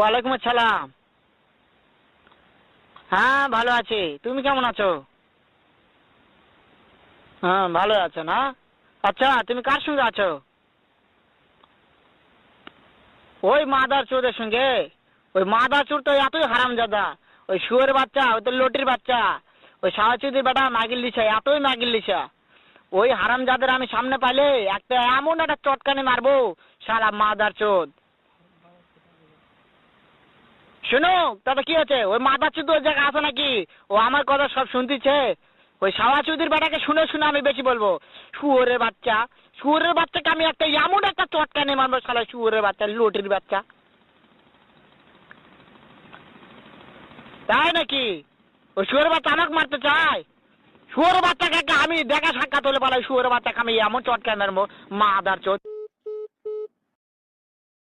ওয়ালাইকুম আসসালাম। হ্যাঁ ভালো আছি, তুমি কেমন আছো? হ্যাঁ ভালো আছো না? আচ্ছা তুমি কার সঙ্গে আছো? ওই মাদার চোরের সঙ্গে। ওই মাদার চোর তো এতই হারামজাদা। ওই শুয়োরের বাচ্চা, ওই তো লটির বাচ্চা। ওই সাওয়াচুদির বেটা মাগিল দিছে, এতই মাগিল দিছে। ওই হারামজাদের আমি সামনে পাইলে একটা এমন একটা চটকানি মারবো, শালা মাদার চোদ। শুনো, তাতে কি আছে? ওই মাদার চোদ ওই জায়গায় আছে নাকি? ও আমার কথা সব শুনতিছে। ওই সাওয়াচুদির বেটাকে শুনে শুনে আমি বেশি বলবো। শুয়োরের বাচ্চা, শুয়োরের বাচ্চাকে আমি একটা এমন একটা চটকানি মারবো, শালা শুয়োরের বাচ্চা, লটির বাচ্চা। তাই নাকি? ওই শুয়োরের বাচ্চা আমাকে মারতে চায়? শুয়োরের বাচ্চাকে আমি দেখা সাক্ষাৎ হলে বলে শুয়োরের বাচ্চাকে আমি এমন চটকানি মারবো, মাদার চোদ।